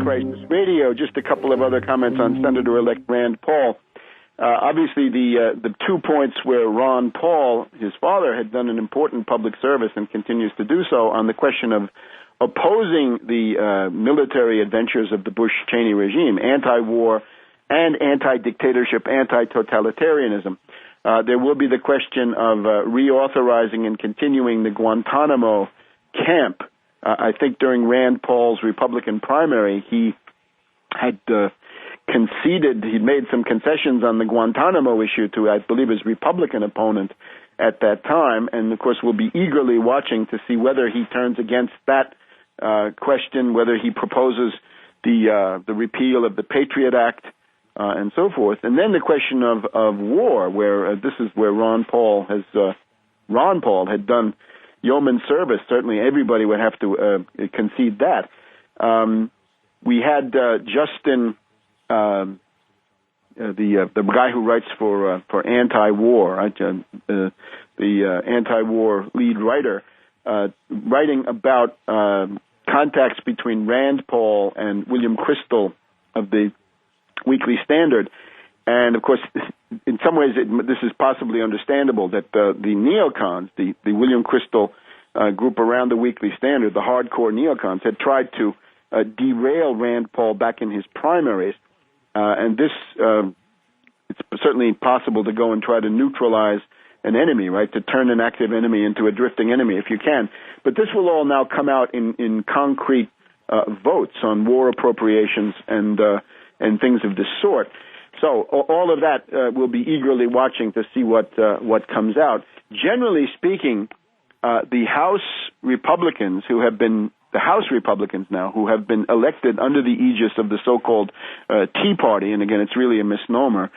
Crisis Radio. Just a couple of other comments on Senator-elect Rand Paul. Obviously, the 2 points where Ron Paul, his father, had done an important public service and continues to do so on the question of opposing the military adventures of the Bush-Cheney regime, anti-war and anti-dictatorship, anti-totalitarianism. There will be the question of reauthorizing and continuing the Guantanamo camp. I think during Rand Paul's Republican primary, he had conceded, he'd made some concessions on the Guantanamo issue to, I believe, his Republican opponent at that time, and of course we'll be eagerly watching to see whether he turns against that question, whether he proposes the repeal of the Patriot Act, and so forth. And then the question of war, where this is where Ron Paul had done yeoman service. Certainly everybody would have to concede that. We had Justin, the guy who writes for anti-war, right? The anti-war lead writer, writing about contacts between Rand Paul and William Kristol of the Weekly Standard. And, of course, in some ways this is possibly understandable that the neocons, the William Kristol group around the Weekly Standard, the hardcore neocons, had tried to derail Rand Paul back in his primaries. And this, it's certainly possible to go and try to neutralize an enemy, right, to turn an active enemy into a drifting enemy if you can. But this will all now come out in concrete votes on war appropriations and things of this sort. So all of that we'll be eagerly watching to see what comes out. Generally speaking, the House Republicans now, who have been elected under the aegis of the so-called Tea Party, and again, it's really a misnomer,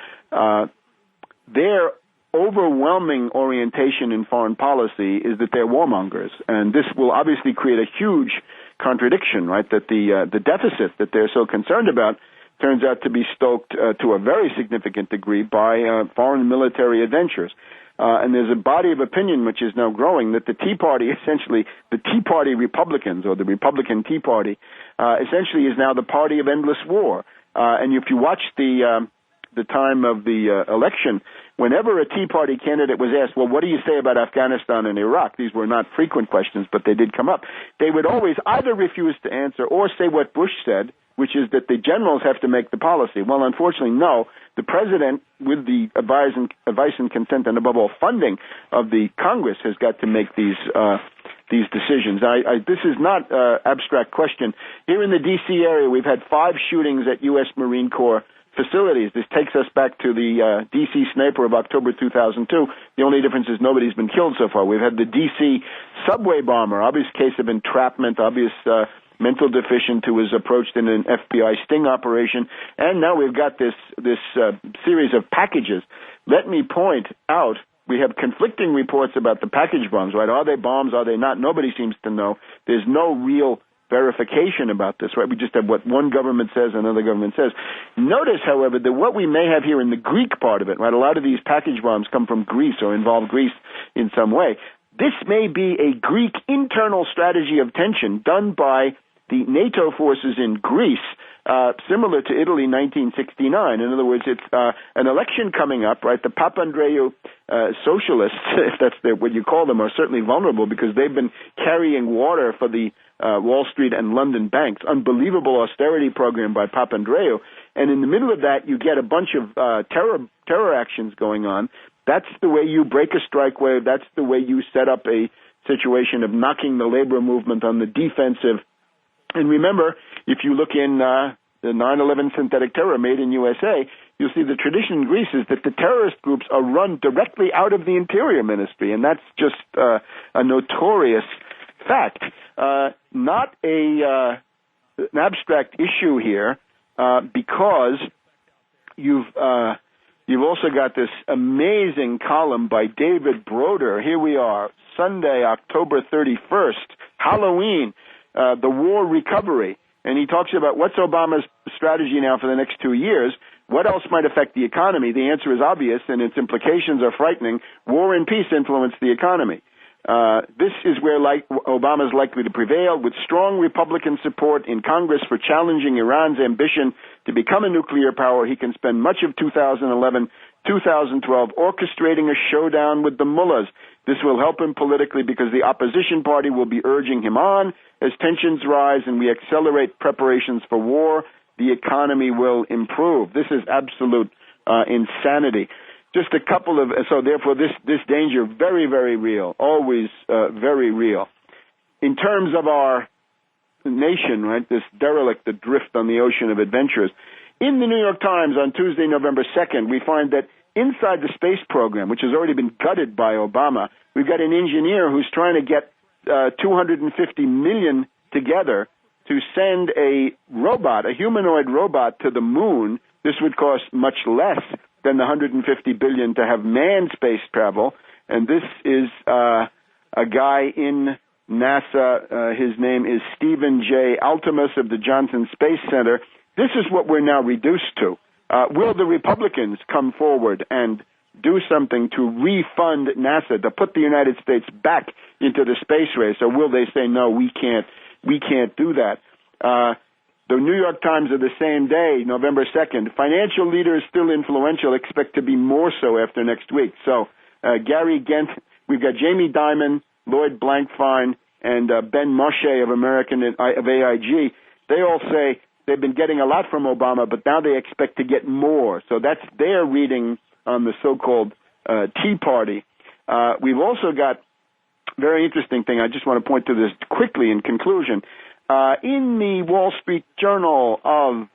their overwhelming orientation in foreign policy is that they're warmongers, and this will obviously create a huge contradiction, right, that the deficit that they're so concerned about turns out to be stoked to a very significant degree by foreign military adventures. And there's a body of opinion which is now growing that the Tea Party, essentially, the Tea Party Republicans, or the Republican Tea Party, essentially is now the party of endless war. And if you watch the time of the election, whenever a Tea Party candidate was asked, well, what do you say about Afghanistan and Iraq? These were not frequent questions, but they did come up. They would always either refuse to answer or say what Bush said, which is that the generals have to make the policy. Well, unfortunately, no. The president, with the advice and consent and, above all, funding of the Congress, has got to make these decisions. This is not an abstract question. Here in the D.C. area, we've had 5 shootings at U.S. Marine Corps facilities. This takes us back to the D.C. sniper of October 2002. The only difference is nobody's been killed so far. We've had the D.C. subway bomber, obvious case of entrapment, obvious mental deficient who was approached in an FBI sting operation, and now we've got this series of packages. Let me point out, we have conflicting reports about the package bombs, right? Are they bombs? Are they not? Nobody seems to know. There's no real verification about this, right? We just have what one government says, another government says. Notice, however, that what we may have here in the Greek part of it, right? A lot of these package bombs come from Greece or involve Greece in some way. This may be a Greek internal strategy of tension done by the NATO forces in Greece, similar to Italy 1969. In other words, it's an election coming up, right? The Papandreou socialists, if that's what you call them, are certainly vulnerable because they've been carrying water for the Wall Street and London banks. Unbelievable austerity program by Papandreou. And in the middle of that, you get a bunch of terror actions going on. That's the way you break a strike wave. That's the way you set up a situation of knocking the labor movement on the defensive. And remember, if you look in the 9/11 synthetic terror made in USA, you'll see the tradition in Greece is that the terrorist groups are run directly out of the Interior Ministry, and that's just a notorious fact. Not an abstract issue here, because you've also got this amazing column by David Broder. Here we are, Sunday, October 31st, Halloween. The war recovery. And he talks about what's Obama's strategy now for the next 2 years. What else might affect the economy? The answer is obvious, and its implications are frightening. War and peace influence the economy. This is where Obama is likely to prevail, with strong Republican support in Congress for challenging Iran's ambition to become a nuclear power. He can spend much of 2011, 2012 orchestrating a showdown with the mullahs. This will help him politically because the opposition party will be urging him on. As tensions rise and we accelerate preparations for war, the economy will improve. This is absolute insanity. Just a couple of, so therefore this danger, very, very real, always very real. In terms of our nation, right, this derelict adrift on the ocean of adventurers, in the New York Times on Tuesday, November 2nd, we find that inside the space program, which has already been gutted by Obama, we've got an engineer who's trying to get $250 million together to send a robot, a humanoid robot, to the moon. This would cost much less than the $150 billion to have manned space travel. And this is a guy in NASA. His name is Stephen J. Altimus of the Johnson Space Center. This is what we're now reduced to. Will the Republicans come forward and do something to refund NASA, to put the United States back into the space race, or will they say, no, we can't do that? The New York Times of the same day, November 2nd, financial leaders still influential expect to be more so after next week. So Gary Gent, we've got Jamie Dimon, Lloyd Blankfein, and Ben Moshe of AIG. They all say they've been getting a lot from Obama, but now they expect to get more. So that's their reading on the so-called Tea Party. We've also got very interesting thing. I just want to point to this quickly in conclusion. In the Wall Street Journal of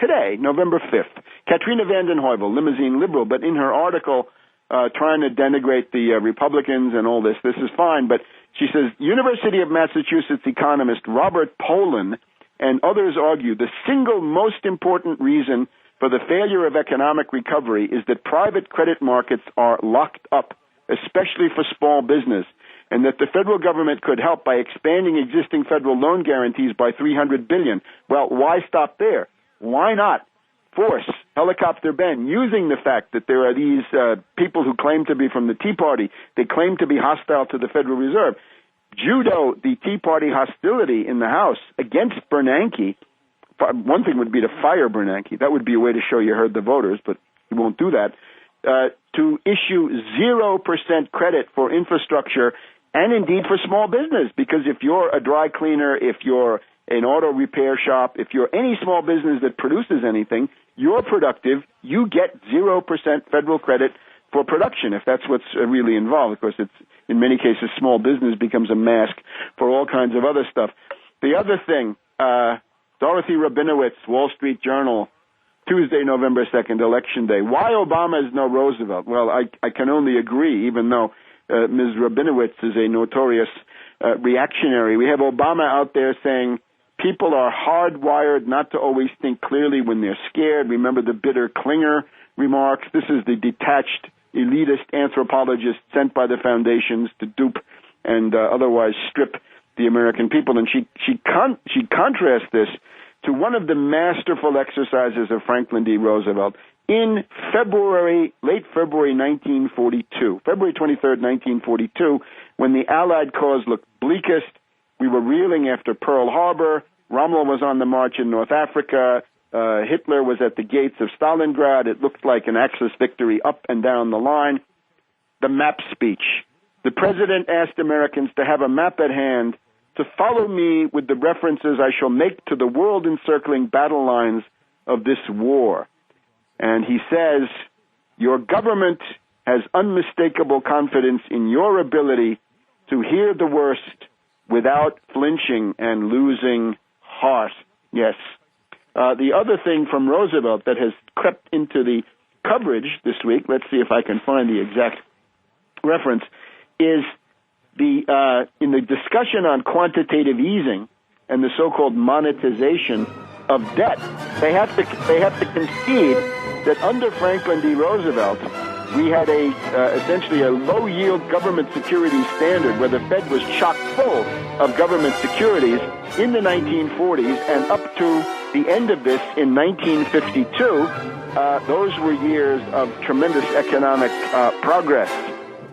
today, November 5th, Katrina vanden Heuvel, limousine liberal, but in her article trying to denigrate the Republicans and all this is fine, but she says, University of Massachusetts economist Robert Poland and others argue the single most important reason for the failure of economic recovery is that private credit markets are locked up, especially for small business, and that the federal government could help by expanding existing federal loan guarantees by $300 billion. Well, why stop there? Why not force Helicopter Ben, using the fact that there are these people who claim to be from the Tea Party, they claim to be hostile to the Federal Reserve, judo the Tea Party hostility in the House against Bernanke. One thing would be to fire Bernanke. That would be a way to show you heard the voters, but you won't do that. To issue 0% credit for infrastructure and indeed for small business, because if you're a dry cleaner, if you're an auto repair shop, if you're any small business that produces anything, you're productive, you get 0% federal credit for production, if that's what's really involved. Of course, it's in many cases small business becomes a mask for all kinds of other stuff. The other thing, Dorothy Rabinowitz, Wall Street Journal, Tuesday, November 2nd, Election Day. Why Obama is no Roosevelt? Well, I can only agree, even though Ms. Rabinowitz is a notorious reactionary. We have Obama out there saying people are hardwired not to always think clearly when they're scared. Remember the bitter Klinger remarks. This is the detached, elitist anthropologist sent by the foundations to dupe and otherwise strip the American people. And she contrasts this to one of the masterful exercises of Franklin D. Roosevelt in late February 1942, February 23rd, 1942, when the Allied cause looked bleakest. We were reeling after Pearl Harbor. Rommel was on the march in North Africa. Hitler was at the gates of Stalingrad. It looked like an Axis victory up and down the line. The map speech. The president asked Americans to have a map at hand to follow me with the references I shall make to the world-encircling battle lines of this war. And he says, your government has unmistakable confidence in your ability to hear the worst without flinching and losing heart. Yes. The other thing from Roosevelt that has crept into the coverage this week, let's see if I can find the exact reference, is in the discussion on quantitative easing and the so-called monetization of debt. They have to concede that under Franklin D. Roosevelt, we had essentially a low-yield government securities standard where the Fed was chock full of government securities in the 1940s and up to the end of this in 1952. Those were years of tremendous economic progress.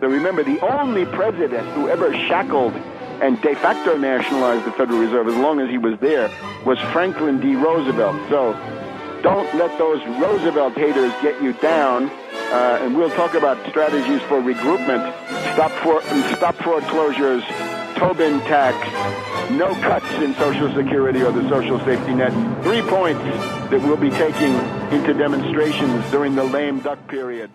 So remember, the only president who ever shackled and de facto nationalized the Federal Reserve as long as he was there was Franklin D. Roosevelt. So don't let those Roosevelt haters get you down. And we'll talk about strategies for regroupment, stop foreclosures, Tobin tax, no cuts in Social Security or the social safety net. 3 points that we'll be taking into demonstrations during the lame duck period.